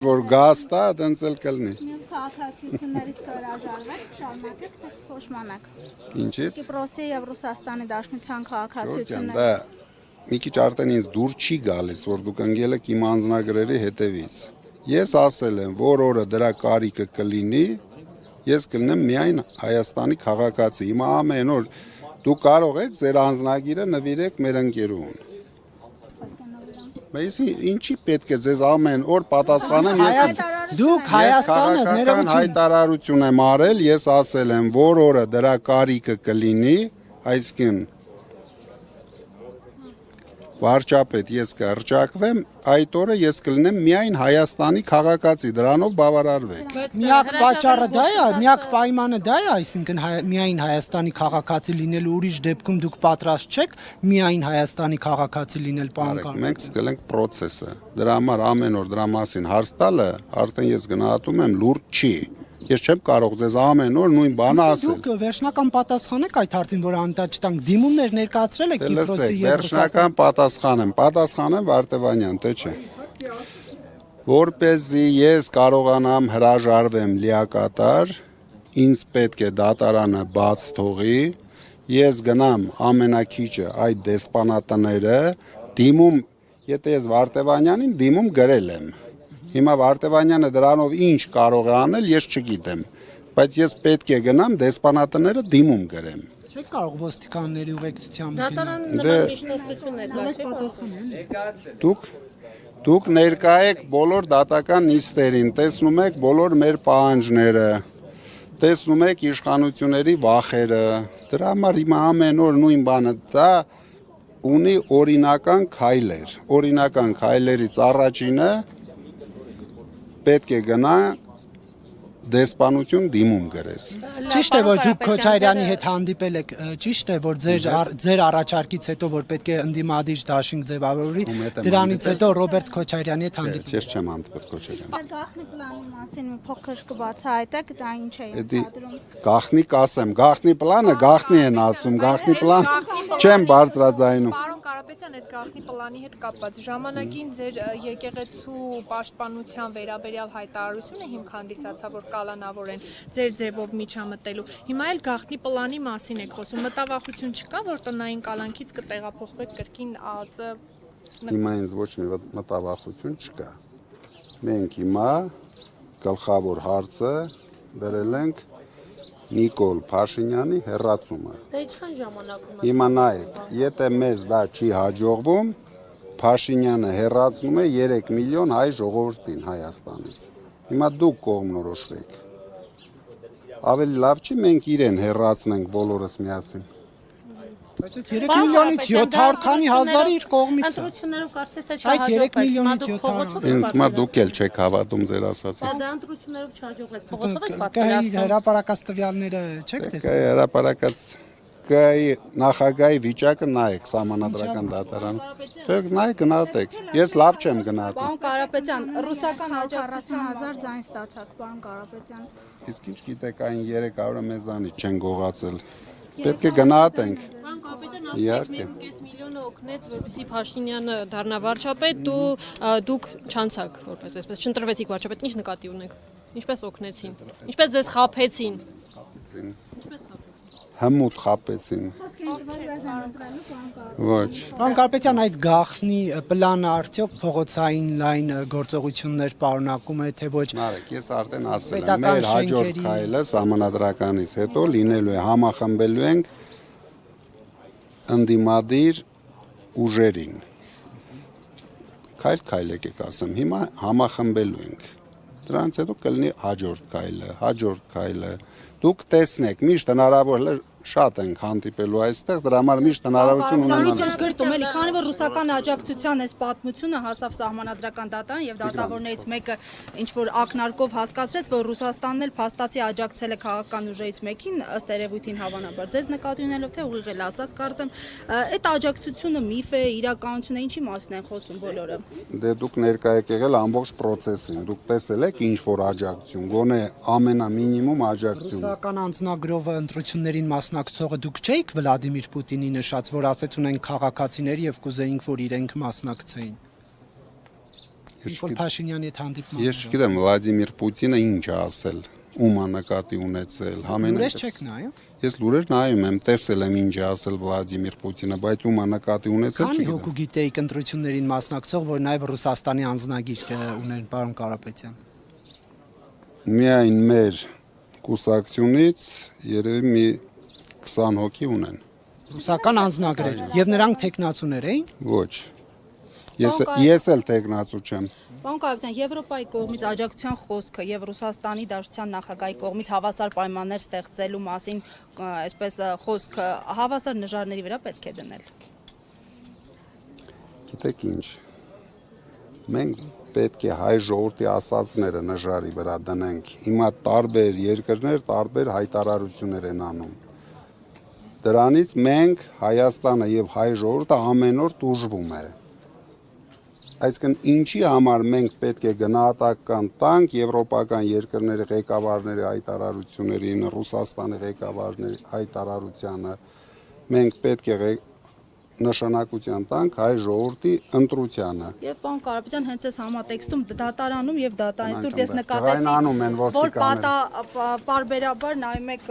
Որ գաստա, դենց էլ կլնի։ Մյուս քաղաքացիություններից կհրաժարվեք, շարունակեք, թե փոշմանեք։ Ինչից։ Կիպրոսի եւ Ռուսաստանի Դաշնության քաղաքացիությունները։ Դա մի քիչ արդեն ինձ դուր չի գալիս, որ դուք ընկել եք իմ անձնագրերի հետևից։ Ես ասել եմ, որ օրը դրա կարիքը կլինի, ես կլինեմ միայն Հայաստանի քաղաքացի։ Հիմա ամեն օր դուք կարող եք ձեր անձնագիրը նվիրեք մեր ընկերուհուն։ Բայց ինչի պետք է ձեզ ամեն օր պատասխանեմ ես Դուք Հայաստանը քաղաքական հայտարարություն եմ արել, ես ասել եմ, որ օրը դրա կարիքը կլինի, այսինքն վարչապետ ես կհռչակվեմ, այդ օրը ես կլինեմ միայն Հայաստանի քաղաքացի, դրանով բավարարվեք։ Միակ պատճառը դա է, միակ պայմանը դա է, այսինքն միայն Հայաստանի քաղաքացի լինելու, ուրիշ դեպքում դուք պատրաստ չեք միայն Հայաստանի քաղաքացի լինել, պարոն Կարապետյան։ Մենք սկսենք process-ը։ Դրա համար ամեն օր դրա մասին հարց տալը, արդեն ես գնահատում եմ լուրջ չի։ Ես չեմ կարող ձեզ ամեն օր նույն բանը ասել։ Դուք վերջնական պատասխան եք այդ հարցին, որ անտառ չտանք, դիմումներ ներկայացրել եք Կիպրոսի եւ վերջնական պատասխանեմ Վարդևանյան, թե չէ։ Որպեսզի ես կարողանամ հրաժարվեմ լիակատար, ինձ պետք է դատարանը բաց թողի, ես գնամ ամենակիչը այդ դեսպանատները, դիմում, եթե ես Վարդևանյանին դիմում գրել եմ։ Հիմա Վարդևանյանը դրանով ինչ կարող է անել, ես չգիտեմ, բայց ես պետք է գնամ դեսպանատները դիմում գրեմ։ Չեք կարող ոստիկանների ուղեկցությամբ Դուք ներկա եք բոլոր դատական նիստերին, տեսնում եք բոլոր մեր պահանջները, տեսնում եք իշխանությունների վախերը, դրա համար հիմա ամեն օր նույն բանը, դա ունի օրինական քայլեր, օրինական քայլերից առաջինը պետք է գնա դեսպանություն դիմում գրես։ Ճիշտ է, որ դուք Քոչարյանի հետ հանդիպել եք, ճիշտ է, որ ձեր առաջարկից հետո, որ պետք է ընդդիմադիր դաշինք ձևավորվի, դրանից հետո Ռոբերտ Քոչարյանի հետ հանդիպել։ Ես չեմ հանդիպել Քոչարյանի։ Ձեր գաղտնի պլանի մասին մի փոքր կբացահայտեք, դա ինչ է ենթադրում։ Գաղտնի կասեմ, գաղտնի պլանը գաղտնի են ասում, գաղտնի պլան չեմ բարձրաձայնում։ Պարոն Կարապետյան, այդ գաղտնի պլանի հետ կապված ժամանակին ձեր եկեղեցու պաշտպանության վերաբերյալ հայտարարությունը հիմք հանդիսացավ, որ կալանավորեն ձեր ձևով միջամտելու։ Հիմա էլ գաղտնի պլանի մասին եք խոսում։ Մտավախություն չկա, որ տնային կալանքից կտեղափոխվեք կրկին ԱԱԾ։ Հիմա ինձ ոչ մի մտավախություն չկա։ Մենք հիմա գլխավոր հարցը դրել ենք Նիկոլ Փաշինյանի հեռացումը։ Դա ինչքան ժամանակում է։ Հիմա նայեք, եթե մեզ դա չի հաջողվում, Փաշինյանը հեռացնում է 3 միլիոն հայ ժողովրդին Հայաստանից։ Հիմա դուք կողմնորոշվեք։ Ավելի լավ չի մենք իրեն հեռացնենք բոլորս միասին։ Բայց 3 միլիոնից 700 քանի հազարը իր կողմից է։ Ընտրություններով կարծես թե Այդ 3 չհաջողվեց։ միլիոնից Հիմա 700 Ինձ հիմա դուք էլ չեք հավատում ձեր ասածին։ Դա ընտրություններով չհաջողվեց։ Փողոցով եք Կայ պատկերացնում։ հրապարակած տվյալները չեք տեսել։ Կայ հրապարակած կայ նախագահի վիճակը նայեք սահմանադրական դատարան։ Թե նայեք գնահատեք։ Ես լավ չեմ գնահատում։ Պարոն Կարապետյան, ռուսական աջակցություն 40,000 ձայն ստացաք, պարոն Կարապետյան։ Իսկ ինչ գիտեք այն 300-ը մեզանից չեն գողացել։ Պետք է գնահատենք։ Պարոն Կարապետյան, ասում եք 1.5 միլիոնը օգնեց, որպեսզի Փաշինյանը դառնա վարչապետ, դուք չանցաք որպես այսպես, չընտրվեցիք վարչապետ, ինչ նկատի ունեք։ Ինչպես օգնեցին։ Ինչպես ձեզ խաբեցին։ Հմուտ խապեցին։ Ոչ։ Պարոն Կարապետյան, այդ գաղտնի պլանը արդյոք փողոցային լայն գործողություններ պարունակում է, թե ոչ։ Նարեկ, ես արդեն ասել եմ, մեր հաջորդ քայլը սահմանադրականից հետո լինելու է համախմբելու ենք ընդդիմադիր ուժերին։ Քայլ եկեք ասեմ, հիմա համախմբելու ենք։ Դրանից հետո կլինի հաջորդ քայլը։ Դուք տեսնեք, միշտ հնարավոր է շատ ենք հանդիպելու այստեղ, դրա համար միշտ հնարավորություն ունենալու։ Ճշգրտում էլի, քանի որ ռուսական աջակցության այս պատմությունը հասավ սահմանադրական դատարան եւ դատավորներից մեկը ինչ որ ակնարկով հասկացրեց, որ Ռուսաստանն էլ փաստացի աջակցել է քաղաքական ուժերից մեկին, ըստ երևույթին հավանաբար։ Ձեզ նկատի ունելով թե ուղիղ էլ ասած, կարծեմ, այդ աջակցությունը միֆ է, իրականություն է, ինչի մասին են խոսում բոլորը։ Դե դուք ներկա եք եղել ամբողջ process-ին, դուք տեսել եք ինչ որ աջակցություն, գոնե ամենամինիմում աջակցություն։ Ռուսական անձնագրովը ընտրություններին մասնակցողը դուք չէիք Վլադիմիր Պուտինի նշած, որ ասեց ունենք քաղաքացիներ եւ կուզեինք, որ իրենք մասնակցեին։ Նիկոլ Փաշինյանի հետ հանդիպման։ Ես չգիտեմ Վլադիմիր Պուտինը ինչ է ասել, ում է նկատի ունեցել, Լուրեր չեք նայում։ Ես լուրեր նայում եմ, տեսել եմ ինչ է ասել Վլադիմիր Պուտինը, բայց ում է նկատի ունեցել Քանի չգիտեմ։ հոգու գիտեիք ընտրություններին մասնակցող, որ նաև Ռուսաստանի անձնագիր ունեն, պարոն Կարապետյան։ Միայն մեր կուսակցությունից երևի մի 20 հոգի ունեն։ Ռուսական անձնագրեր եւ նրանք տեխնացուներ էին։ Ոչ։ Ես էլ տեխնացու չեմ։ Պարոն Կարապետյան, Եվրոպայի կողմից աջակցության խոսքը եւ Ռուսաստանի Դաշնության նախագահի կողմից հավասար պայմաններ ստեղծելու մասին, այսպես խոսքը հավասար նժարների վրա պետք է դնել։ Գիտեք ինչ։ Մենք պետք է հայ ժողովրդի ասածները նժարի վրա դնենք։ Հիմա տարբեր երկրներ տարբեր հայտարարություններ են անում։ Դրանից մենք Հայաստանը եւ հայ ժողովուրդը ամեն օր տուժվում է։ Այսինքն ինչի համար մենք պետք է գնահատական տանք եվրոպական երկրների ղեկավարների հայտարարություններին, Ռուսաստանի ղեկավարների հայտարարությանը, մենք պետք է նշանակության տանք հայ ժողովրդի ընտրությանը։ Եվ պարոն Կարապետյան, հենց այս համատեքստում դատարանում եւ դատարանից դուրս ես Անում են նկատեցի, որ ոստիկանները։ պարբերաբար նայում եք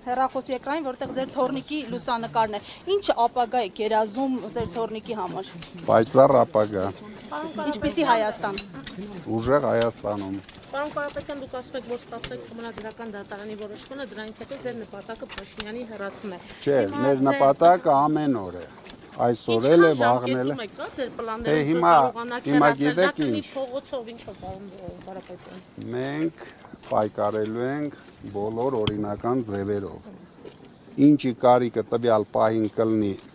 հեռախոսի էկրանին, որտեղ ձեր թորնիկի լուսանկարն է։ Ինչ ապագա եք երազում ձեր թորնիկի համար։ Պայծառ ապագա, Ինչպիսի Հայաստան։ ուժեղ Հայաստանում։ Պարոն Կարապետյան, դուք ասում եք, որ սպասեք համանդրական դատարանի որոշումը, դրանից հետո ձեր նպատակը Փաշինյանի հեռացում է։ Չէ, մեր նպատակը ամեն օր է։ Այսօր էլ է, վաղն էլ է։ Դե հիմա գիտեք ինչ։ Փողոցով ինչով, պարոն Կարապետյան։ Մենք պայքարելու ենք բոլոր օրինական ձևերով։ Ինչի կարիքը տվյալ պահին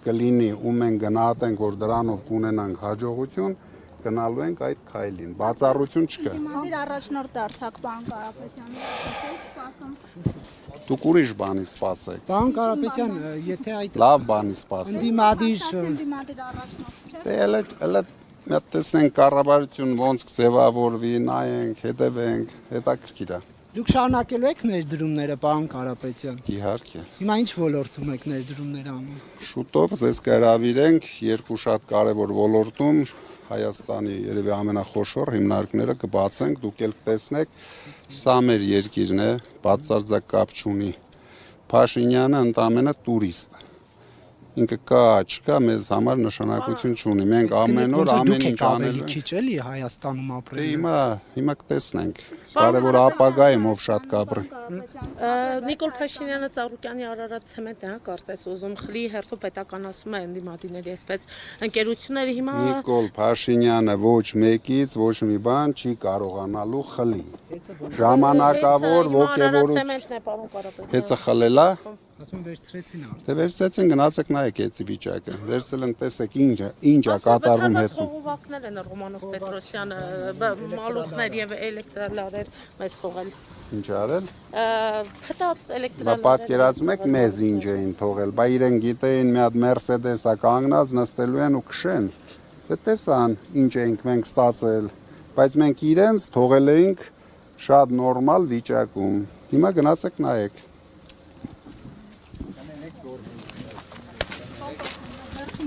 կլինի ու մենք գնահատենք, որ դրանով կունենանք հաջողություն, գնալու ենք այդ քայլին։ Բացառություն չկա։ Դիմադիր առաջնորդ դարձակ պարոն Կարապետյան։ Եք սպասում։ Դուք ուրիշ բանի սպասեք։ Պարոն Կարապետյան, եթե այդ Լավ բանի սպասեք։ դիմադիր Դիմադիր առաջնորդ չէ։ Դե հələ մենք տեսնենք կառավարություն ոնց կձևավորվի, նայենք, հետևենք, հետաքրքիր է։ դուք շարունակելու եք ներդրումները, պարոն Կարապետյան։ Իհարկե։ Հիմա ինչ ոլորտում եք ներդրումներ անում։ Շուտով ձեզ կհրավիրենք երկու շատ կարևոր ոլորտում Հայաստանի երևի ամենախոշոր հիմնարկները կբացենք, դուք ել կտեսնեք, սա մեր երկիրն է, բացարձակ կապ չունի։ Փաշինյանը ընդամենը տուրիստ է։ Ինքը կա, չկա, մեզ համար նշանակություն չունի։ Մենք ամեն օր ամեն ինչ անելու ենք։ Քիչ էլի Հայաստանում Դե ապրել։ հիմա կտեսնենք։ Կարևոր ապագայում ով շատ կապրի։ Նիկոլ Փաշինյանը Ծառուկյանի Արարատ ցեմենտ է, կարծես ուզում խլի հերթու պետականացում է ընդդիմադիրների, այսպես ընկերությունները հիմա Նիկոլ Փաշինյանը ոչ մեկից ոչ մի բան չի կարողանալու խլի։ Ժամանակավոր ոգևորություն։ ցեմենտն է, պարոն Կարապետյան։ Հեծը խլելա։ Ասում վերցրեցին արդեն։ Դե վերցրեցին գնացեք նայեք էցի վիճակը։ Վերցել են տեսեք ինչ է կատարվում հետո։ Խողովակներ են Ռոմանով Պետրոսյանը, մալուխներ եւ էլեկտրալարեր մեզ թողել։ Ինչ արել։ Փտած Բա էլեկտրալարեր։ պատկերացնում եք մեզ ինչ էին թողել։ Բա իրեն գիտեին մի հատ Mercedes-ա կանգնած նստելու են ու քշեն։ Դե տեսան ինչ էինք մենք ստացել, բայց մենք իրենց թողել էինք շատ նորմալ վիճակում։ Հիմա գնացեք նայեք։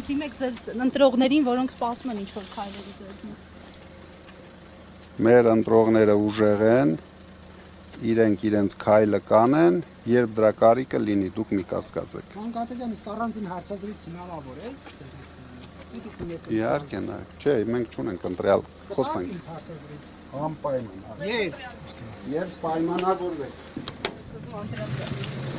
Թիմեք ձեզ ընտրողներին, որոնք սպասում են ինչ-որ քայլերի ձեզնից։ Մեր ընտրողները ուժեղ են, իրենք իրենց քայլը կանեն, երբ դրա կարիքը լինի, դուք մի կասկածեք։ Պարոն Կարապետյան, իսկ առանձին հարցազրույց հնարավոր է։ Իհարկե, չէ, մենք չունենք ընտրյալ, խոսենք։ Ինձ հարցազրույց։ Անպայման։ Երբ Երբ պայմանավորվեք։ Անդրեաս